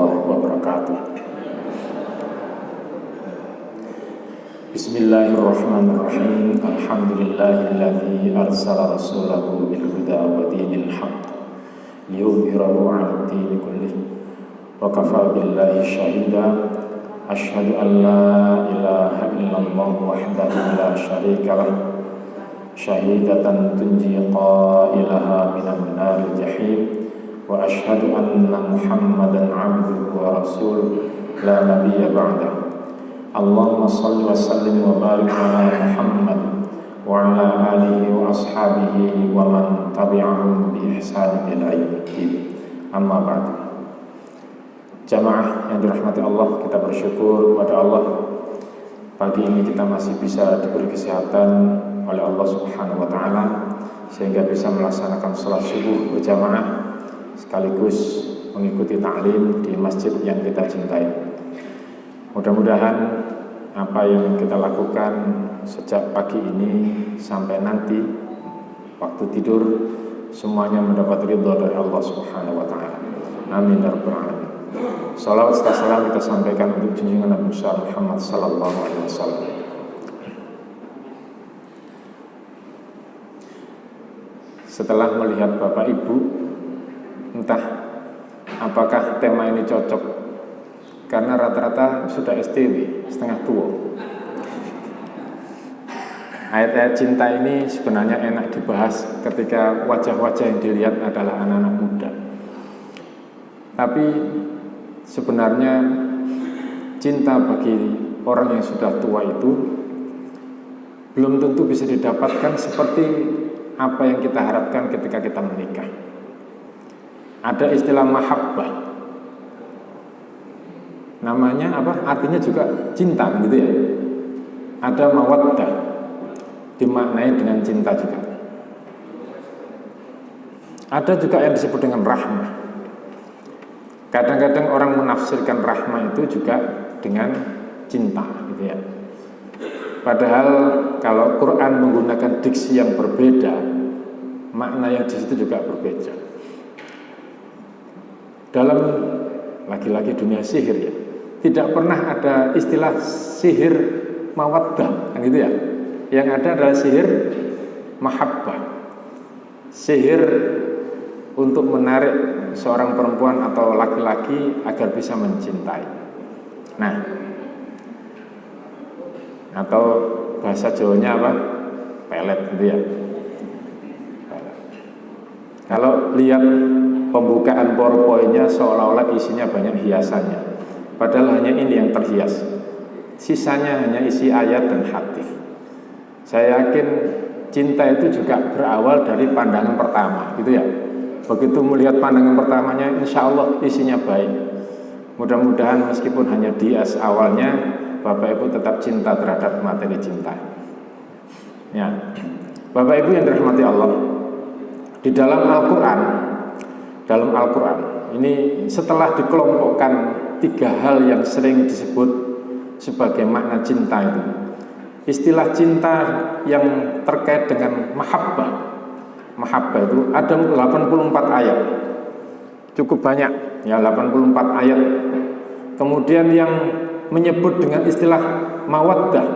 wabarakatuh. Bismillahirrahmanirrahim. Alhamdulillahilladzi arsala rasulahu bil huda wa dinil haqq liyudhhirahu 'alad dini kullih wa kafaa billahi shahida. Asyhadu an la ilaha illallah wahdahu la syarika lah syahidatan tunji qailaha minan naril jahim wa asyhadu anna Muhammadan 'abduhu wa rasuluh la nabiyya ba'dahu. Allahumma shalli wa sallim wa barik ala Muhammad wa ala alihi wa ashabihi wa man tabi'ahum bi ihsan ila yaumiddin. Amma ba'du. Jamaah yang dirahmati Allah, kita bersyukur kepada Allah pagi ini kita masih bisa diberi kesehatan oleh Allah Subhanahu wa taala sehingga bisa melaksanakan salat subuh berjamaah sekaligus mengikuti taklim di masjid yang kita cintai. Mudah-mudahan apa yang kita lakukan sejak pagi ini sampai nanti waktu tidur semuanya mendapat ridha dari Allah Subhanahu wa taala. Amin ya rabbal alamin. Salawat serta salam kita sampaikan untuk junjungan Nabi Muhammad sallallahu alaihi wasallam. Setelah melihat Bapak Ibu, entah apakah tema ini cocok, karena rata-rata sudah STW, setengah tua. Ayat-ayat cinta ini sebenarnya enak dibahas ketika wajah-wajah yang dilihat adalah anak-anak muda. Tapi sebenarnya cinta bagi orang yang sudah tua itu belum tentu bisa didapatkan seperti apa yang kita harapkan ketika kita menikah. Ada istilah mahabbah. Namanya apa? Artinya juga cinta gitu ya. Ada mawaddah, dimaknai dengan cinta juga. Ada juga yang disebut dengan rahmah. Kadang-kadang orang menafsirkan rahmah itu juga dengan cinta gitu ya. Padahal kalau Quran menggunakan diksi yang berbeda, makna yang di situ juga berbeda. Dalam lagi-lagi dunia sihir ya, tidak pernah ada istilah sihir mawaddah kan gitu ya. Yang ada adalah sihir mahabbah. Sihir untuk menarik seorang perempuan atau laki-laki agar bisa mencintai. Nah, atau bahasa Jawanya apa? Pelet gitu ya. Kalau lihat pembukaan PowerPoint-nya seolah-olah isinya banyak hiasannya, padahal hanya ini yang terhias. Sisanya hanya isi ayat dan hadis. Saya yakin cinta itu juga berawal dari pandangan pertama, gitu ya. Begitu melihat pandangan pertamanya, insya Allah isinya baik. Mudah-mudahan meskipun hanya dias awalnya, Bapak Ibu tetap cinta terhadap materi cinta. Ya, Bapak Ibu yang dirahmati Allah, di dalam Al-Quran, ini setelah dikelompokkan 3 hal yang sering disebut sebagai makna cinta itu. Istilah cinta yang terkait dengan mahabbah. Mahabbah itu ada 84 ayat. Cukup banyak ya, 84 ayat. Kemudian yang menyebut dengan istilah mawaddah.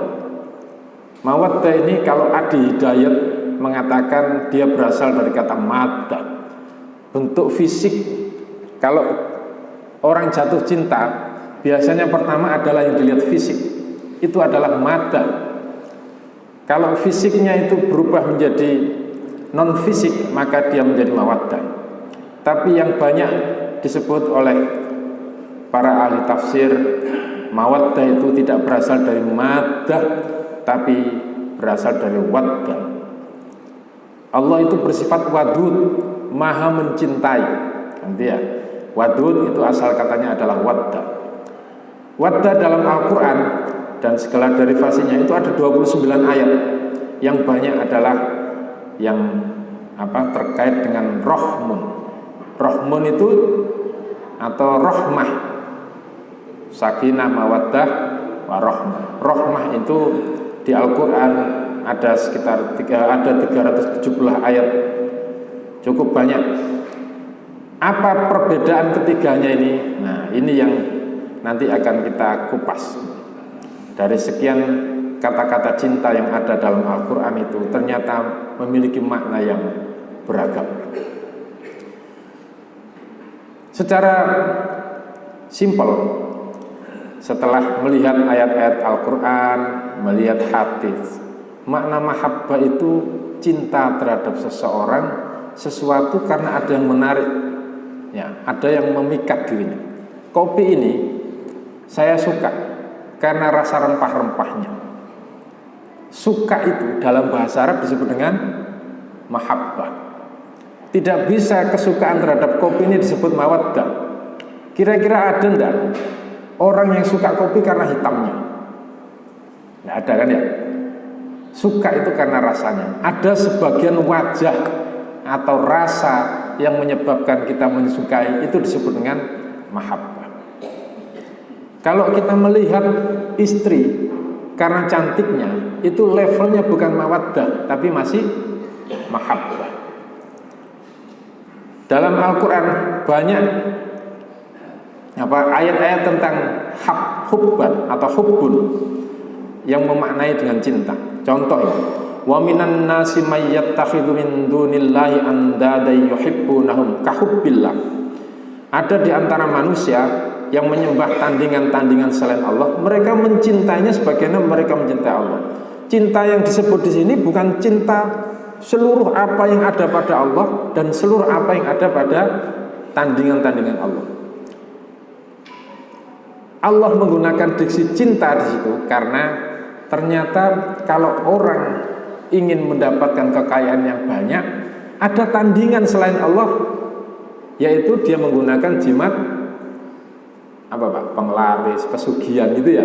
Mawaddah ini kalau Adi Hidayat mengatakan dia berasal dari kata maddah. Bentuk fisik. Kalau orang jatuh cinta, biasanya pertama adalah yang dilihat fisik. Itu adalah maddah. Kalau fisiknya itu berubah menjadi non fisik, maka dia menjadi mawaddah. Tapi yang banyak disebut oleh para ahli tafsir, mawaddah itu tidak berasal dari maddah, tapi berasal dari waddah. Allah itu bersifat wadud, maha mencintai. Nanti ya, wadud itu asal katanya adalah waddah. Waddah dalam Al-Quran dan segala derivasinya itu ada 29 ayat. Yang banyak adalah yang terkait dengan rohmun. Rohmun itu atau rohmah, sakinah, mawaddah, warohmah. Rohmah itu di Al-Quran ada sekitar 370 ayat, cukup banyak. Apa perbedaan ketiganya ini? Nah, ini yang nanti akan kita kupas. Dari sekian kata-kata cinta yang ada dalam Al-Quran itu ternyata memiliki makna yang beragam. Secara simpel, setelah melihat ayat-ayat Al-Quran, melihat hadis, makna mahabbah itu cinta terhadap seseorang, sesuatu karena ada yang menarik, ya, ada yang memikat dirinya. Kopi ini saya suka karena rasa rempah-rempahnya. Suka itu dalam bahasa Arab disebut dengan mahabbah. Tidak bisa kesukaan terhadap kopi ini disebut mawaddah. Kira-kira ada enggak orang yang suka kopi karena hitamnya? Nggak ada kan ya? Suka itu karena rasanya. Ada sebagian wajah atau rasa yang menyebabkan kita menyukai, itu disebut dengan mahabbah. Kalau kita melihat istri karena cantiknya, itu levelnya bukan mawaddah, tapi masih mahabbah. Dalam Al-Quran banyak ayat-ayat tentang hubban atau hubbun yang memaknai dengan cinta. Contoh ya, wa minan nasi may yattakhidhu min dunillahi andada yuhibbunahum kahubbillah. Ada di antara manusia yang menyembah tandingan-tandingan selain Allah, mereka mencintainya sebagaimana mereka mencintai Allah. Cinta yang disebut di sini bukan cinta seluruh apa yang ada pada Allah dan seluruh apa yang ada pada tandingan-tandingan Allah. Allah menggunakan diksi cinta di situ karena ternyata kalau orang ingin mendapatkan kekayaan yang banyak, ada tandingan selain Allah, yaitu dia menggunakan jimat penglaris, pesugihan gitu ya.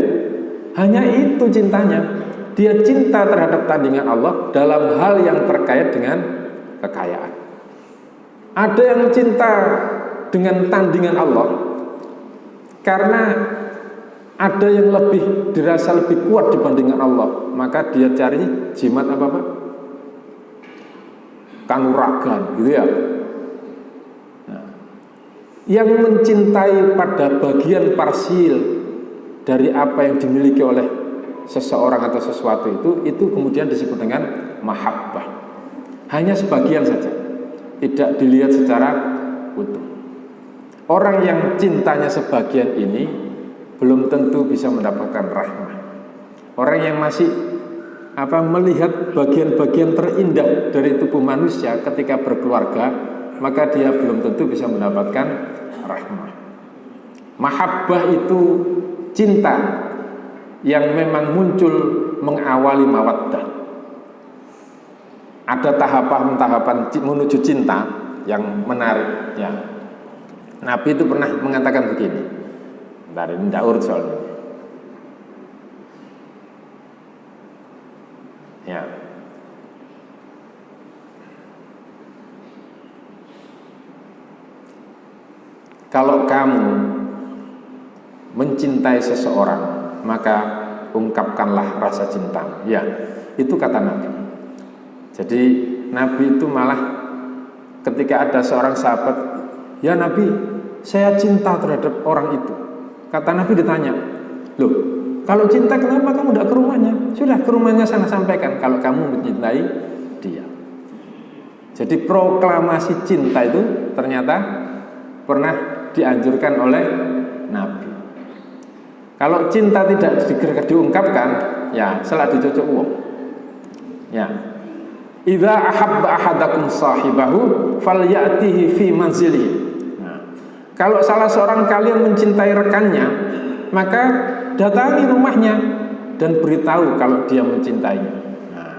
Hanya itu cintanya. Dia cinta terhadap tandingan Allah dalam hal yang terkait dengan kekayaan. Ada yang cinta dengan tandingan Allah karena ada yang dirasa lebih kuat dibandingkan Allah, maka dia cari jimat kanuragan gitu ya. Nah, yang mencintai pada bagian parsial dari apa yang dimiliki oleh seseorang atau sesuatu itu kemudian disebut dengan mahabbah. Hanya sebagian saja, tidak dilihat secara utuh. Orang yang cintanya sebagian ini belum tentu bisa mendapatkan rahmah. Orang yang masih melihat bagian-bagian terindah dari tubuh manusia ketika berkeluarga, maka dia belum tentu bisa mendapatkan rahmah. Mahabbah itu cinta yang memang muncul mengawali mawaddah. Ada tahapan-tahapan menuju cinta yang menarik ya. Nabi itu pernah mengatakan begini. Bentar, ini tidak urut soalnya. Ya. Kalau kamu mencintai seseorang, maka ungkapkanlah rasa cinta. Ya, itu kata Nabi. Jadi Nabi itu malah ketika ada seorang sahabat, ya Nabi, saya cinta terhadap orang itu. Kata Nabi ditanya, loh, kalau cinta kenapa kamu tidak ke rumahnya? Sudah ke rumahnya sana sampaikan kalau kamu mencintai dia. Jadi proklamasi cinta itu ternyata pernah dianjurkan oleh Nabi. Kalau cinta tidak diungkapkan, ya salah dicocok uang. Ya. Idza ahabba ahadakum sahibahu falyatihi fi manzilihi. Nah, kalau salah seorang kalian mencintai rekannya, maka datangi rumahnya dan beritahu kalau dia mencintainya. Nah,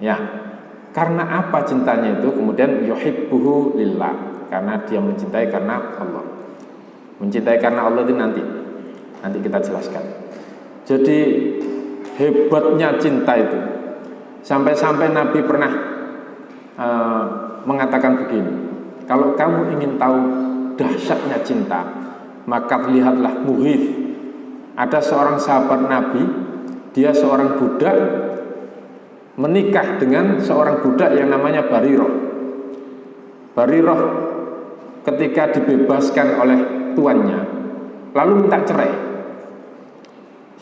ya. Karena apa cintanya itu? Kemudian yuhibbuhu lillah, karena dia mencintai karena Allah. Mencintai karena Allah itu nanti kita jelaskan. Jadi hebatnya cinta itu sampai-sampai Nabi pernah mengatakan begini, kalau kamu ingin tahu dahsyatnya cinta, maka lihatlah Mughith. Ada seorang sahabat Nabi, dia seorang budak menikah dengan seorang budak yang namanya Barirah. Barirah ketika dibebaskan oleh tuannya lalu minta cerai.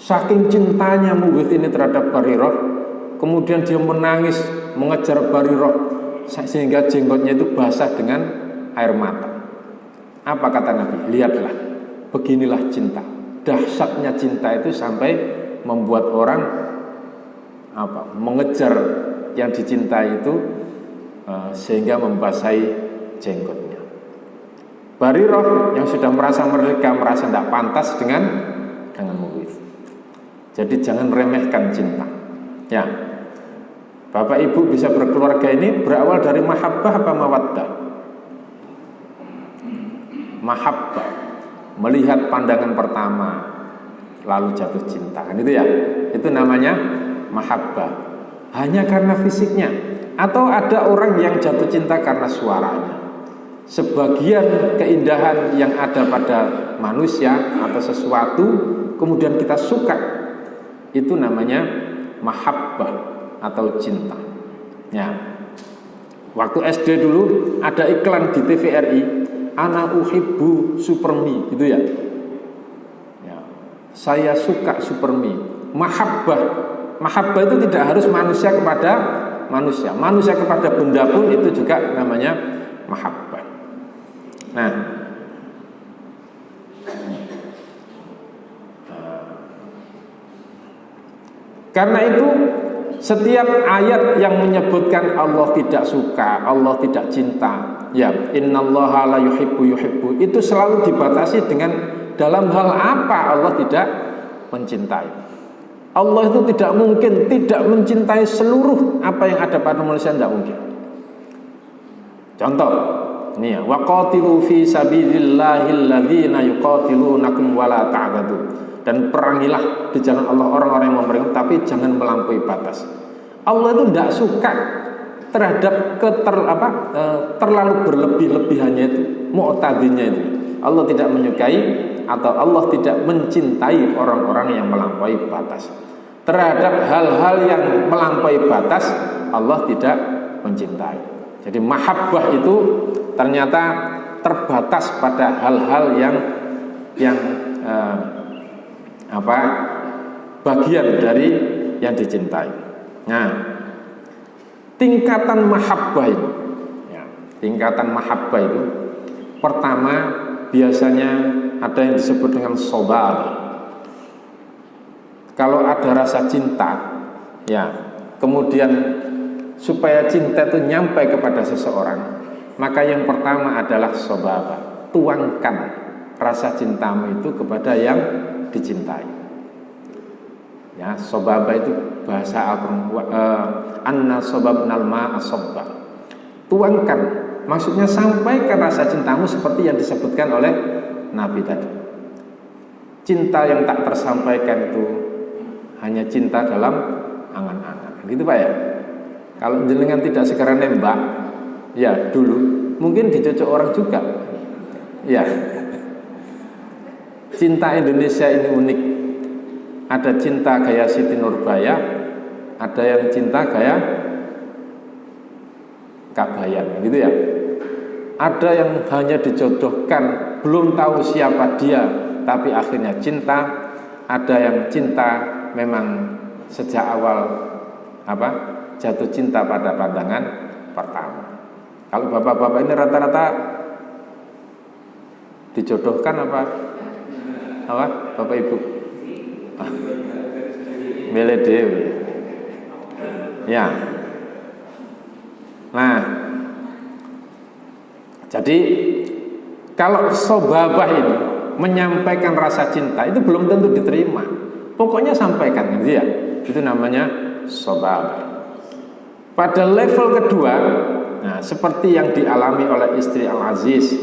Saking cintanya Mughith ini terhadap Barirah, kemudian dia menangis mengejar Barirah sehingga jenggotnya itu basah dengan air mata. Apa kata Nabi? Lihatlah, beginilah cinta. Dahsyatnya cinta itu sampai membuat orang mengejar yang dicintai itu sehingga membasahi jenggotnya. Barirah yang sudah merasa merdeka, merasa tidak pantas dengan Mughith. Jadi jangan remehkan cinta. Ya, Bapak Ibu bisa berkeluarga ini berawal dari mahabbah apa mawaddah? Mahabbah, melihat pandangan pertama lalu jatuh cinta, kan itu ya. Itu namanya mahabbah. Hanya karena fisiknya, atau ada orang yang jatuh cinta karena suaranya. Sebagian keindahan yang ada pada manusia atau sesuatu kemudian kita suka, itu namanya mahabbah atau cinta. Ya. Waktu SD dulu ada iklan di TVRI, ana uhibbu Supermi, gitu ya. Ya. Saya suka Supermi. Mahabbah itu tidak harus manusia kepada manusia. Manusia kepada benda pun itu juga namanya mahabbah. Nah, karena itu setiap ayat yang menyebutkan Allah tidak suka, Allah tidak cinta, ya innallaha la yuhibbu, itu selalu dibatasi dengan dalam hal apa Allah tidak mencintai. Allah itu tidak mungkin tidak mencintai seluruh apa yang ada pada manusia, tidak mungkin. Contoh, ini ya, waqatilu fi sabilillahil ladzina yuqatilunakum wala ta'tadu. Dan perangilah di jalan Allah orang-orang yang memerangi, tapi jangan melampaui batas. Allah itu tidak suka terhadap terlalu berlebih-lebihannya itu, mu'tadinya itu. Allah tidak menyukai atau Allah tidak mencintai orang-orang yang melampaui batas. Terhadap hal-hal yang melampaui batas Allah tidak mencintai. Jadi mahabbah itu ternyata terbatas pada hal-hal yang bagian dari yang dicintai. Nah, tingkatan mahabbah itu, ya, tingkatan mahabbah itu pertama biasanya ada yang disebut dengan sobab. Kalau ada rasa cinta, ya, kemudian supaya cinta itu nyampai kepada seseorang, maka yang pertama adalah sobab. Tuangkan rasa cintamu itu kepada yang dicintai. Ya, sobaba itu bahasa anna sobabnal ma'a sobba. Tuangkan, maksudnya sampaikan rasa cintamu seperti yang disebutkan oleh Nabi tadi. Cinta yang tak tersampaikan itu hanya cinta dalam angan-angan. Gitu Pak ya. Kalau jenengan tidak segera nembak, ya dulu mungkin dicocok orang juga. Ya. Cinta Indonesia ini unik. Ada cinta gaya Siti Nurbaya, ada yang cinta gaya Kabayan, gitu ya. Ada yang hanya dijodohkan, belum tahu siapa dia, tapi akhirnya cinta. Ada yang cinta memang sejak awal jatuh cinta pada pandangan pertama. Kalau bapak-bapak ini rata-rata dijodohkan apa bapak ibu? Milih dewe. Ya. Nah, jadi kalau sobabah ini menyampaikan rasa cinta itu belum tentu diterima. Pokoknya sampaikan, gitu ya. Itu namanya sobabah. Pada level kedua, nah, seperti yang dialami oleh istri Al-Aziz.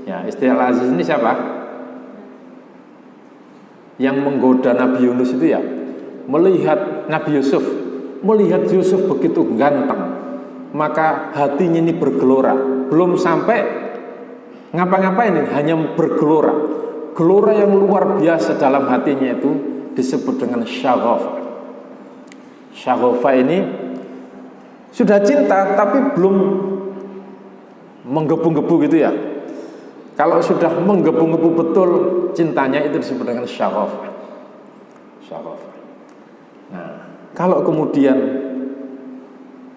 Ya, istri Al-Aziz ini siapa? Yang menggoda Nabi Yunus itu ya, melihat Nabi Yusuf, melihat Yusuf begitu ganteng, maka hatinya ini bergelora. Belum sampai ngapa-ngapain ini, hanya bergelora. Gelora yang luar biasa dalam hatinya itu disebut dengan syaghafah. Syaghafah ini sudah cinta tapi belum menggebu-gebu gitu ya. Kalau sudah menggebu-gebu betul cintanya, itu disebut dengan syaraf. Nah, kalau kemudian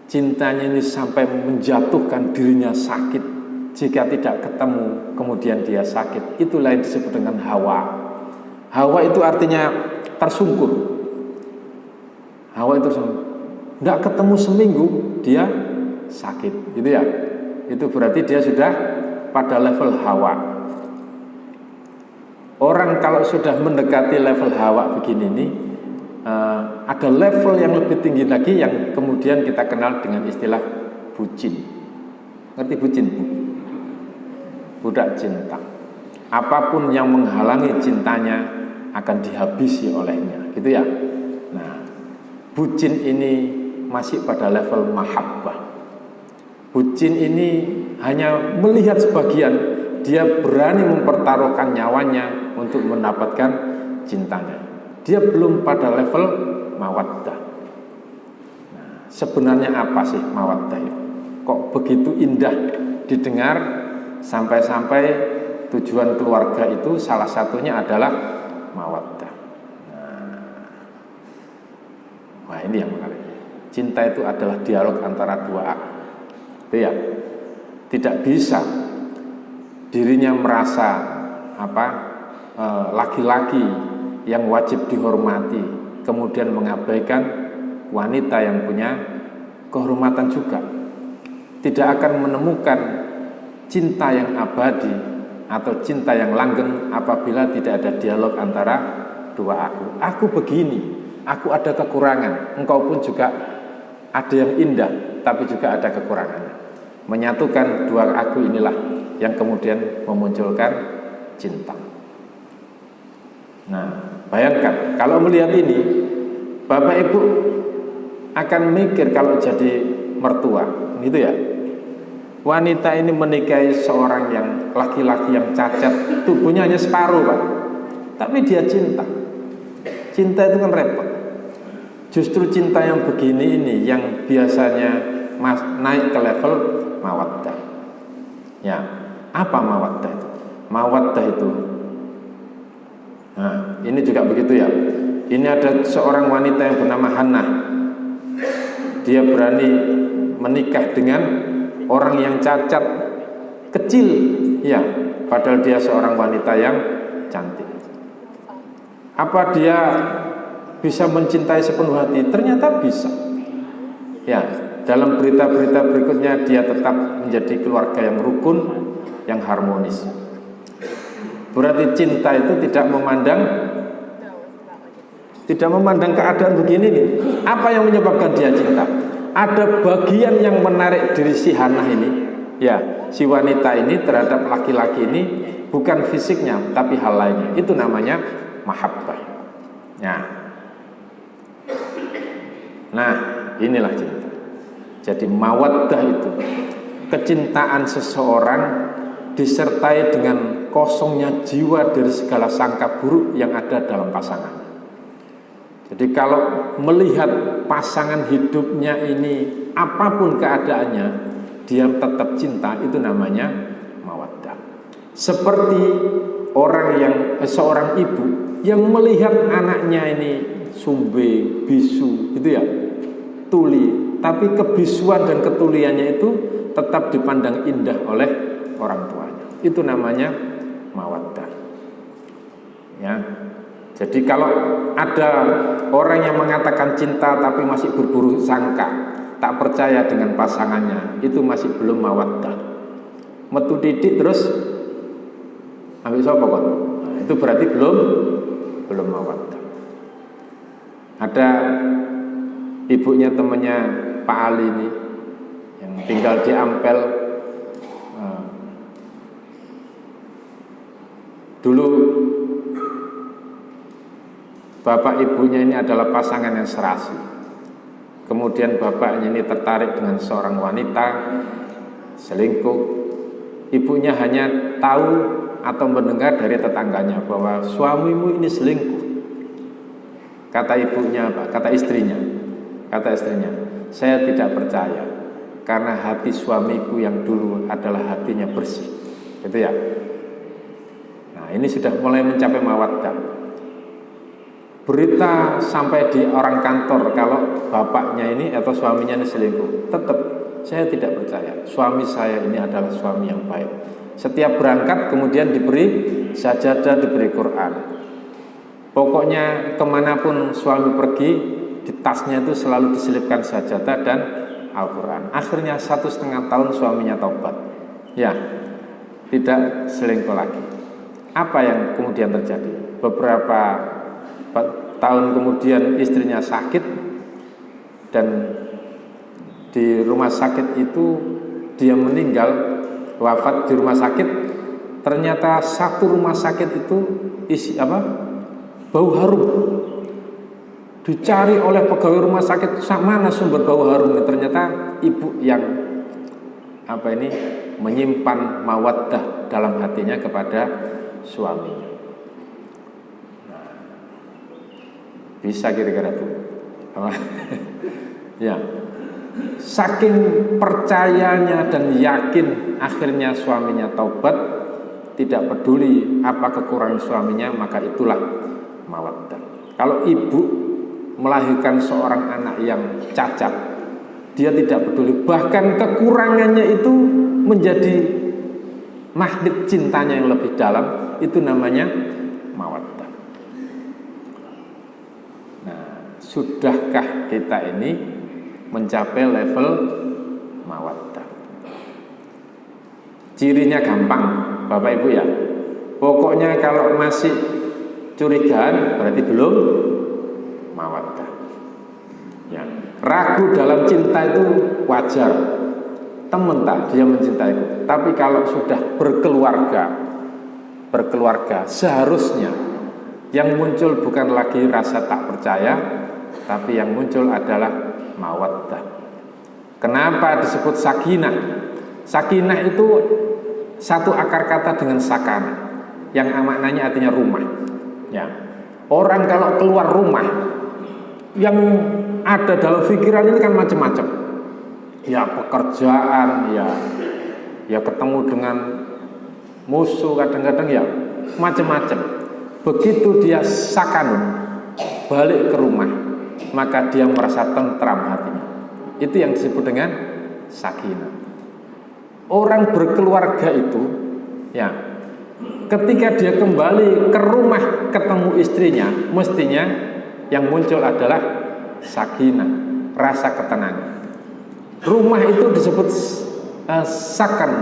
cintanya ini sampai menjatuhkan dirinya sakit, jika tidak ketemu kemudian dia sakit, itulah yang disebut dengan hawa. Hawa itu artinya tersungkur. Hawa itu tidak ketemu seminggu dia sakit, gitu ya. Itu berarti dia sudah pada level hawa. Orang kalau sudah mendekati level hawa begini nih, ada level yang lebih tinggi lagi yang kemudian kita kenal dengan istilah bucin. Ngerti bucin? Budak cinta. Apapun yang menghalangi cintanya akan dihabisi olehnya, gitu ya. Nah, bucin ini masih pada level mahabbah. Bucin ini hanya melihat sebagian, dia berani mempertaruhkan nyawanya untuk mendapatkan cintanya. Dia belum pada level mawaddah. Nah, sebenarnya apa sih mawaddah itu? Kok begitu indah didengar, sampai-sampai tujuan keluarga itu salah satunya adalah mawaddah. Nah, ini yang menarik. Cinta itu adalah dialog antara dua aku. Itu ya, tidak bisa dirinya merasa laki-laki yang wajib dihormati kemudian mengabaikan wanita yang punya kehormatan juga. Tidak akan menemukan cinta yang abadi atau cinta yang langgeng apabila tidak ada dialog antara dua aku. Aku begini, aku ada kekurangan, engkau pun juga ada yang indah, tapi juga ada kekurangannya. Menyatukan dua aku inilah yang kemudian memunculkan cinta. Nah, bayangkan kalau melihat ini, Bapak Ibu akan mikir kalau jadi mertua, gitu ya. Wanita ini menikahi seorang yang laki-laki yang cacat, tubuhnya hanya separuh, Pak. Tapi dia cinta. Cinta itu kan repot. Justru cinta yang begini ini yang biasanya naik ke level mawaddah. Ya, apa mawaddah itu? Mawaddah itu, nah, ini juga begitu ya. Ini ada seorang wanita yang bernama Hannah. Dia berani menikah dengan orang yang cacat kecil, ya, padahal dia seorang wanita yang cantik. Apa dia bisa mencintai sepenuh hati? Ternyata bisa. Ya, dalam berita-berita berikutnya dia tetap menjadi keluarga yang rukun, yang harmonis. Berarti cinta itu tidak memandang keadaan begini nih. Apa yang menyebabkan dia cinta? Ada bagian yang menarik diri si Hannah ini, ya, si wanita ini terhadap laki-laki ini, bukan fisiknya tapi hal lainnya. Itu namanya mahabbah. Ya. Nah, inilah cinta. Jadi mawaddah itu kecintaan seseorang disertai dengan kosongnya jiwa dari segala sangka buruk yang ada dalam pasangan. Jadi kalau melihat pasangan hidupnya ini apapun keadaannya, dia tetap cinta, itu namanya mawaddah. Seperti seorang ibu yang melihat anaknya ini sumbe, bisu, gitu ya, tuli, tapi kebisuan dan ketuliannya itu tetap dipandang indah oleh orang tuanya. Itu namanya mawaddah. Ya. Jadi kalau ada orang yang mengatakan cinta tapi masih berburuk sangka, tak percaya dengan pasangannya, itu masih belum mawaddah. Metu titik terus ambil sapa kon? Nah, itu berarti belum mawaddah. Ada ibunya temannya Pak Ali ini yang tinggal di Ampel. Dulu bapak ibunya ini adalah pasangan yang serasi. Kemudian bapaknya ini tertarik dengan seorang wanita, selingkuh. Ibunya hanya tahu atau mendengar dari tetangganya bahwa suamimu ini selingkuh. Kata ibunya apa? Kata istrinya, saya tidak percaya. karena hati suamiku yang dulu adalah hatinya bersih. Gitu ya. Nah, ini sudah mulai mencapai mawaddah. Berita sampai di orang kantor kalau bapaknya ini atau suaminya ini selingkuh, tetap saya tidak percaya. Suami saya ini adalah suami yang baik. Setiap berangkat kemudian diberi sajadah, diberi Quran. Pokoknya kemanapun suami pergi, di tasnya itu selalu diselipkan sajadah dan Al-Quran. Akhirnya 1,5 tahun suaminya taubat. Ya, tidak selingkuh lagi. Apa yang kemudian terjadi? Beberapa tahun kemudian istrinya sakit, dan di rumah sakit itu dia meninggal, wafat di rumah sakit. Ternyata satu rumah sakit itu isi bau harum. Dicari oleh pegawai rumah sakit, mana sumber bau harum? Ternyata ibu yang menyimpan mawaddah dalam hatinya kepada suaminya. Bisa kira-kira Bu? Ya, saking percayanya dan yakin, akhirnya suaminya taubat, tidak peduli apa kekurangan suaminya, maka itulah mawaddah. Kalau ibu melahirkan seorang anak yang cacat, dia tidak peduli, bahkan kekurangannya itu menjadi magnet cintanya yang lebih dalam, itu namanya mawaddah. Sudahkah kita ini mencapai level mawaddah? Cirinya gampang, Bapak Ibu ya. Pokoknya kalau masih curigaan berarti belum mawaddah. Ya, ragu dalam cinta itu wajar. Teman tak dia mencintaiku. Tapi kalau sudah berkeluarga, seharusnya yang muncul bukan lagi rasa tak percaya, tapi yang muncul adalah mawaddah. Kenapa disebut sakinah? Sakinah itu satu akar kata dengan sakana, yang maknanya artinya rumah. Ya. Orang kalau keluar rumah, yang ada dalam pikiran ini kan macam-macam. Ya pekerjaan, ya ketemu dengan musuh, kadang-kadang ya macam-macam. Begitu dia sakanun, balik ke rumah, maka dia merasa tentram hatinya. Itu yang disebut dengan sakinah. Orang berkeluarga itu, ya, ketika dia kembali ke rumah ketemu istrinya, mestinya yang muncul adalah sakinah, rasa ketenangan. Rumah itu disebut sakan,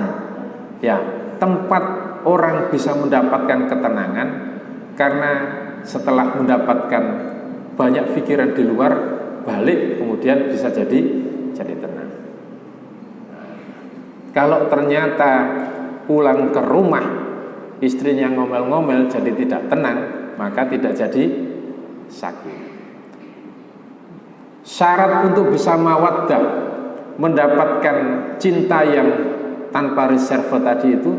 ya, tempat orang bisa mendapatkan ketenangan, karena setelah mendapatkan banyak pikiran di luar, balik kemudian bisa jadi tenang. Kalau ternyata pulang ke rumah istrinya ngomel-ngomel jadi tidak tenang, maka tidak jadi sakinah. Syarat untuk bisa mawaddah, mendapatkan cinta yang tanpa reserve tadi itu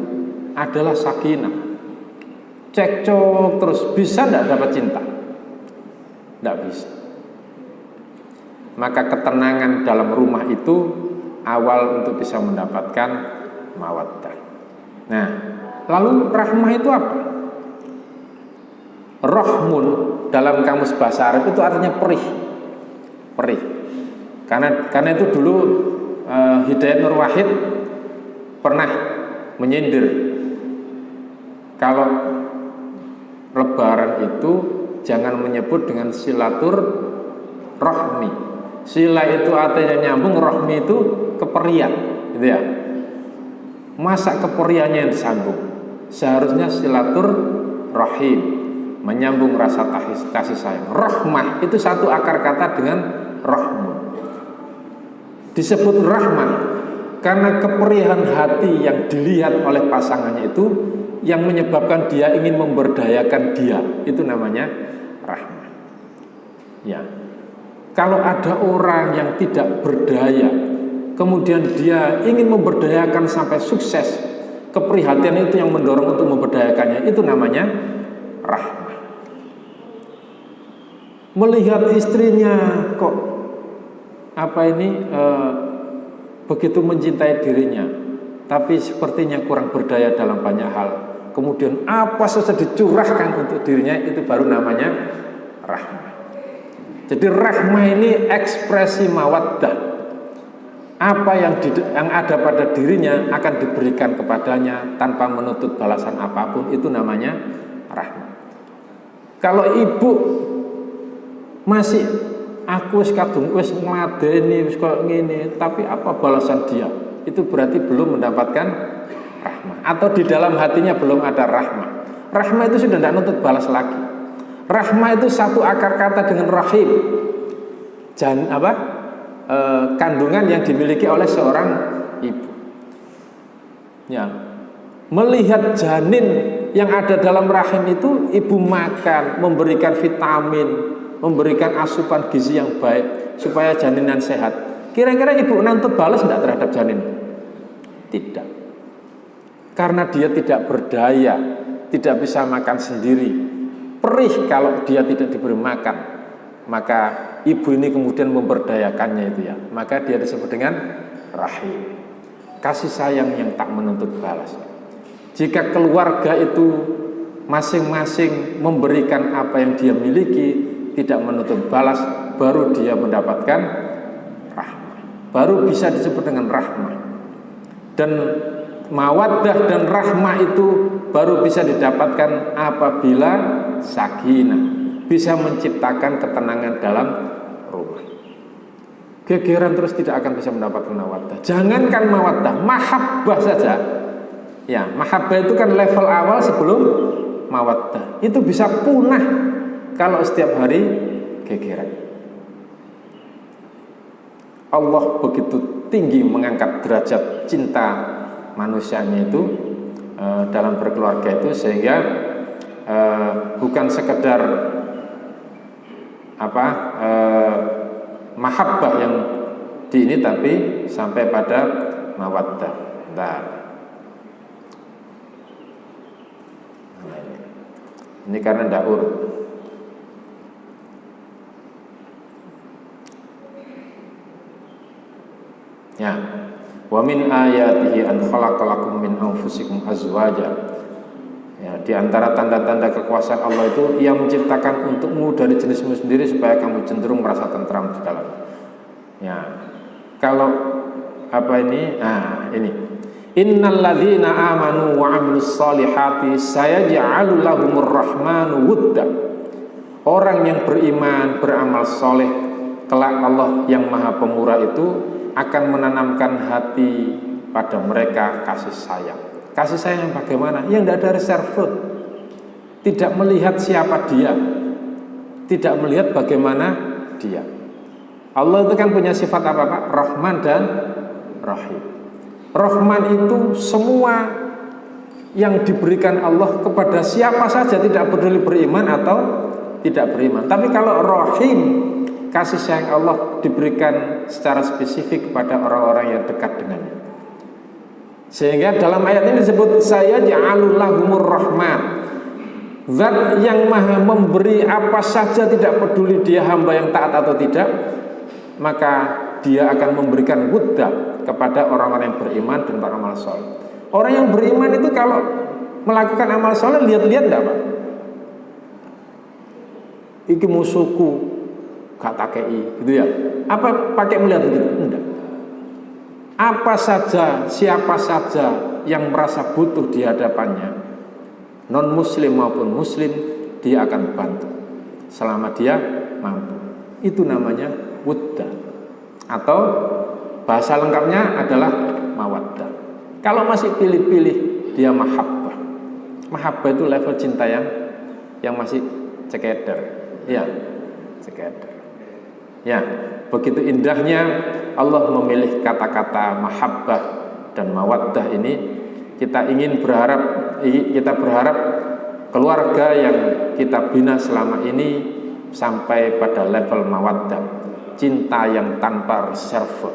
adalah sakinah. Cekcok terus, bisa tidak dapat cinta? Tidak bisa. Maka ketenangan dalam rumah itu awal untuk bisa mendapatkan mawaddah. Nah, lalu rahmah itu apa? Rahmun dalam kamus bahasa Arab itu artinya perih. Perih. Karena itu dulu Hidayat Nur Wahid pernah menyindir, kalau Lebaran itu jangan menyebut dengan silatur rahmi. Sila itu artinya nyambung, rahmi itu keperian, gitu ya. Masa keperiannya yang disambung? Seharusnya silatur rahim, menyambung rasa kasih sayang. Rahmah itu satu akar kata dengan rahmun. Disebut rahmah karena keperihan hati yang dilihat oleh pasangannya itu yang menyebabkan dia ingin memberdayakan dia, itu namanya rahmah. Ya. Kalau ada orang yang tidak berdaya, kemudian dia ingin memberdayakan sampai sukses, keprihatinan itu yang mendorong untuk memberdayakannya, itu namanya rahmah. Melihat istrinya kok begitu mencintai dirinya, tapi sepertinya kurang berdaya dalam banyak hal. Kemudian apa saja dicurahkan untuk dirinya, itu baru namanya rahmah. Jadi rahmah ini ekspresi mawaddah. Apa yang ada pada dirinya akan diberikan kepadanya tanpa menuntut balasan apapun, itu namanya rahmah. Kalau ibu masih aku wis kadung wis ngladeni wis koyo ngene, tapi apa balasan dia? Itu berarti belum mendapatkan rahmah, atau di dalam hatinya belum ada rahmah. Rahmah itu sudah tidak nuntut balas lagi. Rahmah itu satu akar kata dengan rahim. Kandungan yang dimiliki oleh seorang ibu. Ya, melihat janin yang ada dalam rahim itu, ibu makan, memberikan vitamin, memberikan asupan gizi yang baik supaya janinan sehat. Kira-kira ibu nuntut balas tidak terhadap janin? Tidak. Karena dia tidak berdaya, tidak bisa makan sendiri, perih kalau dia tidak diberi makan, maka ibu ini kemudian memberdayakannya itu ya. Maka dia disebut dengan rahim. Kasih sayang yang tak menuntut balas. Jika keluarga itu masing-masing memberikan apa yang dia miliki, tidak menuntut balas, baru dia mendapatkan rahmah. Baru bisa disebut dengan rahmah. Dan mawaddah dan rahmah itu baru bisa didapatkan apabila sakinah, bisa menciptakan ketenangan dalam rumah. Gegeran terus tidak akan bisa mendapatkan mawaddah. Jangankan mawaddah, mahabbah saja. Ya, mahabbah itu kan level awal sebelum mawaddah. Itu bisa punah kalau setiap hari gegeran. Allah begitu tinggi mengangkat derajat cinta manusianya itu dalam berkeluarga itu, sehingga bukan sekedar mahabbah yang di ini, tapi sampai pada mawaddah. Nah, ini karena tidak urut. Ya, wa min ayatihi an khalaqalakum min anfusikum azwaja. Ya, di antara tanda-tanda kekuasaan Allah itu Ia menciptakan untukmu dari jenismu sendiri supaya kamu cenderung merasa tentram di dalam. Ya, kalau ini? Innal ladzina amanu wa 'amilus solihati sayaj'alu lahumur rahmanu wudda. Orang yang beriman, beramal soleh, kelak Allah yang Maha Pemurah itu akan menanamkan hati pada mereka kasih sayang. Kasih sayang yang bagaimana? Yang tidak ada reserve, tidak melihat siapa dia, tidak melihat bagaimana dia. Allah itu kan punya sifat apa Pak? Rahman dan Rahim. Rahman itu semua yang diberikan Allah kepada siapa saja, tidak peduli beriman atau tidak beriman. Tapi kalau Rahim, kasih sayang Allah diberikan secara spesifik kepada orang-orang yang dekat dengannya. Sehingga dalam ayat ini disebut saya ja'alul lahumur rahman. Zat yang maha memberi apa saja, tidak peduli dia hamba yang taat atau tidak, maka dia akan memberikan wudda kepada orang-orang yang beriman dan beramal soleh. Orang yang beriman itu kalau melakukan amal soleh, lihat-lihat enggak Pak? Iki musuhku gak takei gitu ya. Apa pakai melihat begitu? Enggak. Apa saja, siapa saja yang merasa butuh di hadapannya, non muslim maupun muslim, dia akan bantu selama dia mampu. Itu namanya wudda, atau bahasa lengkapnya adalah mawaddah. Kalau masih pilih-pilih, dia mahabbah. Mahabbah itu level cinta yang masih cekeder. Ya, cekeder. Ya, begitu indahnya Allah memilih kata-kata mahabbah dan mawaddah ini. Kita berharap keluarga yang kita bina selama ini sampai pada level mawaddah, cinta yang tanpa reserve.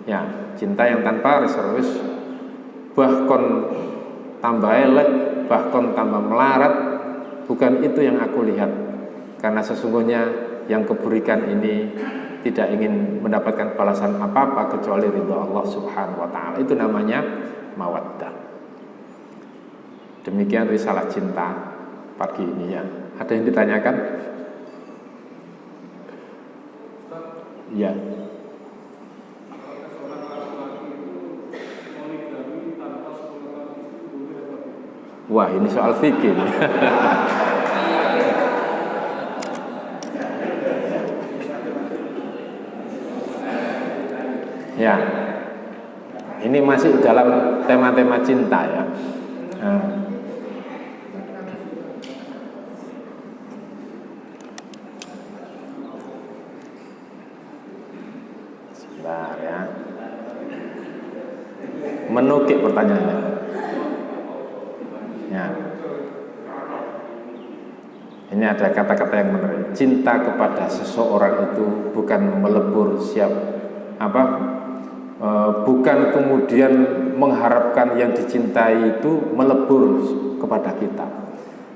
Ya, cinta yang tanpa reserve, bahkan tambah elek, bahkan tambah melarat. Bukan itu yang aku lihat. Karena sesungguhnya yang keburikan ini tidak ingin mendapatkan balasan apa-apa kecuali ridha Allah Subhanahu wa taala. Itu namanya mawaddah. Demikian risalah cinta pagi ini ya. Ada yang ditanyakan? Ya. Wah, ini soal fikih. Ya, ini masih dalam tema-tema cinta ya. Sebentar ya. Menukik pertanyaannya. Ya. Ini ada kata-kata yang menarik. Cinta kepada seseorang itu bukan melebur bukan kemudian mengharapkan yang dicintai itu melebur kepada kita.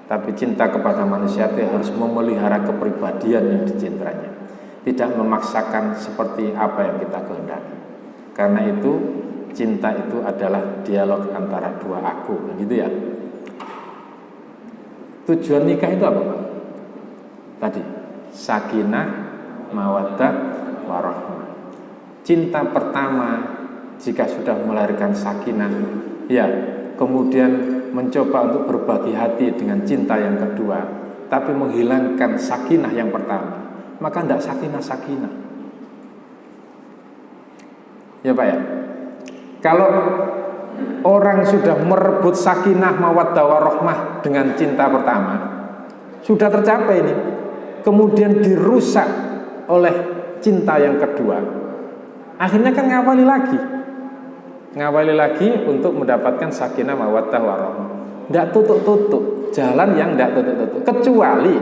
Tapi cinta kepada manusia itu harus memelihara kepribadian yang dicintainya, tidak memaksakan seperti apa yang kita kehendaki. Karena itu cinta itu adalah dialog antara dua aku, gitu ya. Tujuan nikah itu apa, Pak? Tadi sakinah, mawaddah, warahmah. Cinta pertama jika sudah melahirkan sakinah, ya, kemudian mencoba untuk berbagi hati dengan cinta yang kedua, tapi menghilangkan sakinah yang pertama, maka tidak sakinah-sakinah. Ya Pak ya. Kalau orang sudah merebut sakinah, mawaddah, warahmah dengan cinta pertama, sudah tercapai ini, kemudian dirusak oleh cinta yang kedua, akhirnya kan ngawali lagi untuk mendapatkan sakinah, mawaddah, warahmah. Tidak tutup-tutup, jalan yang tidak tutup-tutup. Kecuali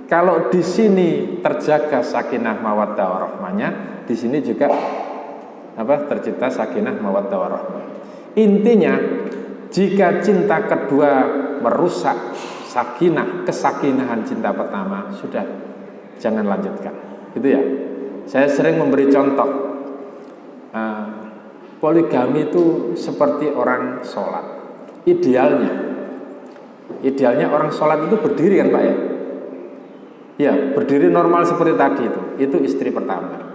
kalau di sini terjaga sakinah, mawaddah, warahmahnya, di sini juga tercipta sakinah, mawaddah, warahmah. Intinya, jika cinta kedua merusak sakinah, kesakinahan cinta pertama, sudah jangan lanjutkan. Gitu ya. Saya sering memberi contoh. Poligami itu seperti orang sholat. Idealnya orang sholat itu berdiri kan Pak ya? Ya, berdiri normal seperti tadi itu. Itu istri pertama.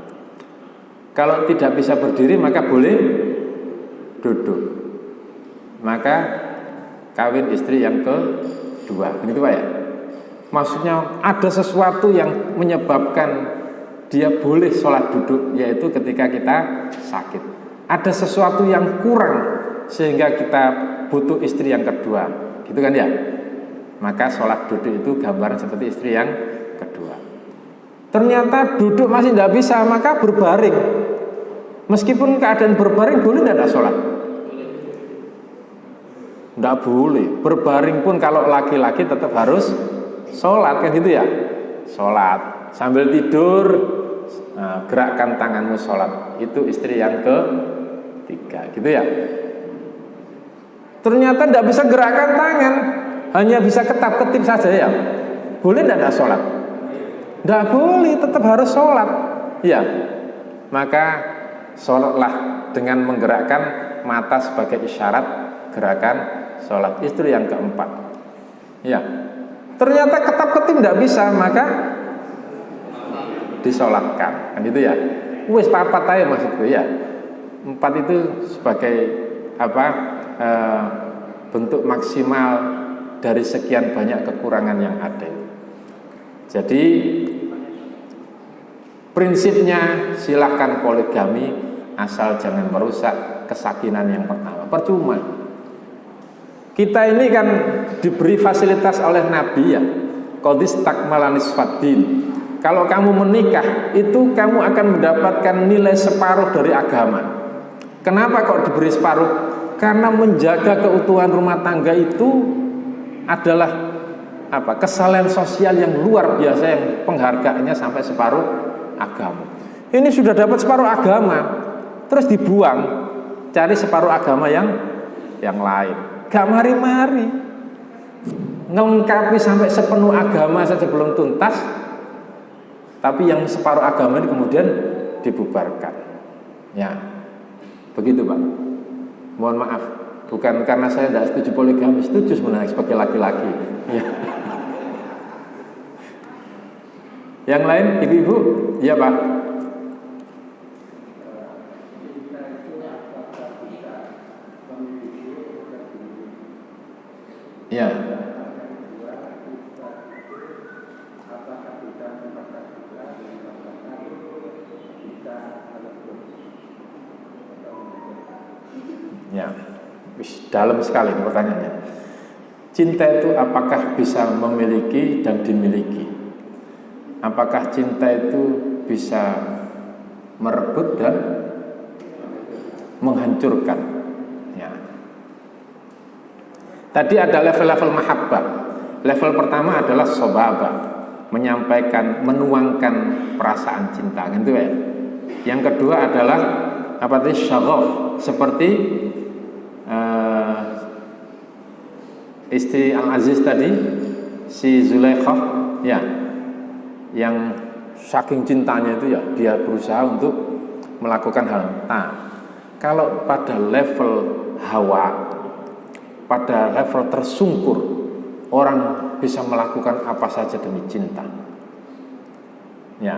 Kalau tidak bisa berdiri maka boleh duduk. Maka kawin istri yang kedua. Begitu Pak ya? Maksudnya ada sesuatu yang menyebabkan dia boleh sholat duduk, yaitu ketika kita sakit. Ada sesuatu yang kurang sehingga kita butuh istri yang kedua, gitu kan ya? Maka sholat duduk itu gambaran seperti istri yang kedua. Ternyata duduk masih tidak bisa, maka berbaring. Meskipun keadaan berbaring, boleh tidak sholat? Tidak boleh. Berbaring pun kalau laki-laki tetap harus sholat, kan gitu ya? Sholat sambil tidur, gerakkan tanganmu sholat. Itu istri yang ketiga, gitu ya. Ternyata tidak bisa gerakkan tangan, hanya bisa ketap-ketip saja ya. Boleh tidak sholat? Tidak boleh, tetap harus sholat. Ya, maka sholatlah dengan menggerakkan mata sebagai isyarat gerakan sholat. Istri yang keempat. Ya, ternyata ketap-ketip tidak bisa, maka disolatkan, kan gitu ya. Wis papat aja maksudku ya. 4 itu sebagai bentuk maksimal dari sekian banyak kekurangan yang ada. Jadi prinsipnya silahkan poligami asal jangan merusak kesakinan yang pertama. Percuma. Kita ini kan diberi fasilitas oleh Nabi ya. Qadis takmalanis faddin. Kalau kamu menikah, itu kamu akan mendapatkan nilai separuh dari agama. Kenapa kok diberi separuh? Karena menjaga keutuhan rumah tangga itu adalah kesalahan sosial yang luar biasa, yang penghargaannya sampai separuh agama. Ini sudah dapat separuh agama, terus dibuang, cari separuh agama yang lain. Gak mari-mari, ngelengkapi sampai sepenuh agama saja belum tuntas. Tapi yang separuh agama ini kemudian dibubarkan. Ya, begitu Pak. Mohon maaf, bukan karena saya tidak setuju poligami, setuju sebenarnya sebagai laki-laki. Ya. Yang lain, ibu-ibu, iya Pak. Ya. Ya, dalam sekali ini pertanyaannya. Cinta itu apakah bisa memiliki dan dimiliki? Apakah cinta itu bisa merebut dan menghancurkan? Ya. Tadi ada level-level mahabbah. Level pertama adalah sobaba, menyampaikan, menuangkan perasaan cinta, gitu ya. Yang kedua adalah apa tadi, syaghaf, seperti istri Al-Aziz tadi, si Zulaikhah, ya, yang saking cintanya itu ya dia berusaha untuk melakukan hal. Nah, kalau pada level hawa, pada level tersungkur, orang bisa melakukan apa saja demi cinta. Ya,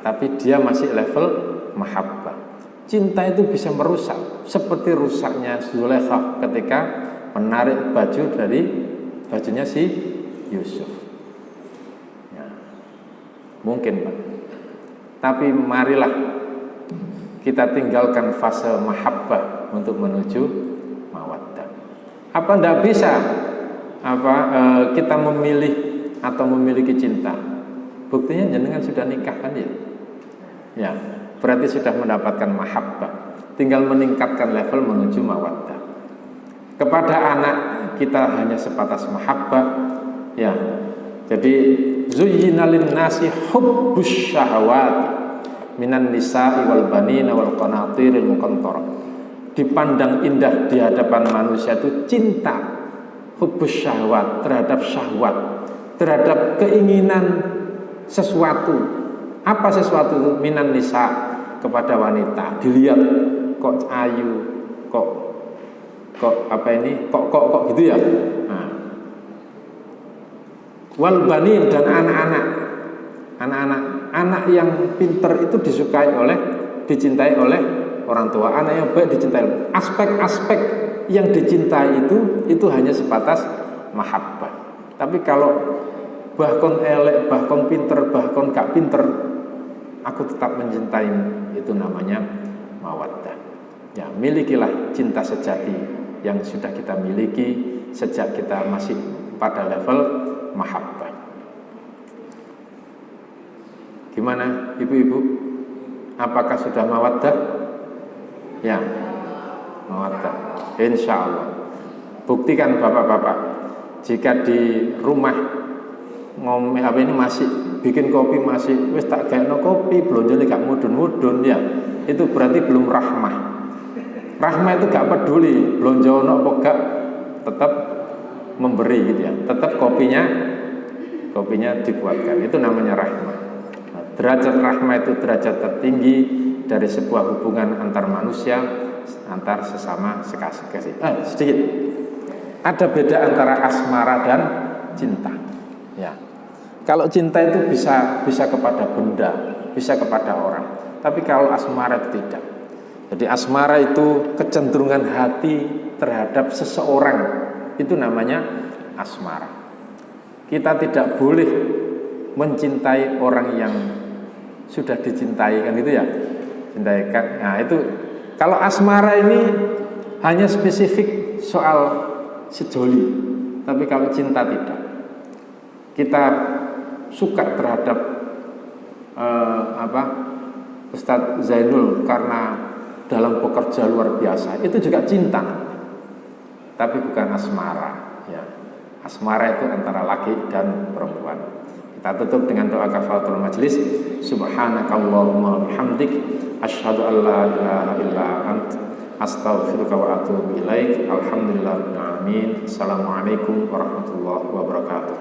tapi dia masih level mahabbah. Cinta itu bisa merusak, seperti rusaknya Zulaikhah ketika menarik baju dari bajunya si Yusuf. Ya, mungkin Pak. Tapi marilah kita tinggalkan fase mahabbah untuk menuju mawaddah. Apa tidak bisa kita memilih atau memiliki cinta? Buktinya jenengan sudah nikah kan ya? Ya, berarti sudah mendapatkan mahabbah. Tinggal meningkatkan level menuju mawaddah. Kepada anak kita hanya sebatas mahabbah, ya. Jadi zuyyina lin-nasi hubbus syahawat minan nisa'i wal banina wal qanatiril muqantarah. Dipandang indah di hadapan manusia itu cinta, hubbus syahwat, terhadap syahwat, terhadap keinginan sesuatu. Apa sesuatu itu? Minan nisa, kepada wanita. Dilihat kok ayu, kok apa ini, kok gitu ya. Nah. Wal banin, dan anak yang pinter itu dicintai oleh orang tua. Anak yang baik dicintai. Aspek-aspek yang dicintai itu hanya sebatas mahabbah. Tapi kalau bahkan elek, bahkan pinter, bahkan gak pinter, aku tetap mencintai, itu namanya mawaddah. Ya, milikilah cinta sejati yang sudah kita miliki sejak kita masih pada level mahabbah. Gimana ibu-ibu? Apakah sudah mawaddah? Ya, mawaddah. Insya Allah. Buktikan bapak-bapak, jika di rumah masih bikin kopi, masih wis tak gaekno kopi, blonjone gak mudun-mudun, ya itu berarti belum rahmah. Rahmah itu gak peduli blonjo ono apa gak, tetap memberi gitu ya, tetap kopinya dibuatkan. Itu namanya rahmah. Nah, derajat rahmah itu derajat tertinggi dari sebuah hubungan antar manusia, antar sesama sekasih. Sedikit ada beda antara asmara dan cinta. Ya, kalau cinta itu bisa kepada benda, bisa kepada orang. Tapi kalau asmara itu tidak. Jadi asmara itu kecenderungan hati terhadap seseorang, itu namanya asmara. Kita tidak boleh mencintai orang yang sudah dicintai, kan gitu ya. Cintai. Nah, itu kalau asmara ini hanya spesifik soal sejoli, tapi kalau cinta tidak. Kita suka terhadap Ustadz Zainul karena dalam bekerja luar biasa, itu juga cinta, tapi bukan asmara. Ya, asmara itu antara laki dan perempuan. Kita tutup dengan doa kafaratul majlis. Subhanakallahumma bihamdik, asyhadu an la ilaha illa ant, astaghfiruka wa atubu ilaik. Alhamdulillahirabbil alamin. Assalamualaikum warahmatullahi wabarakatuh.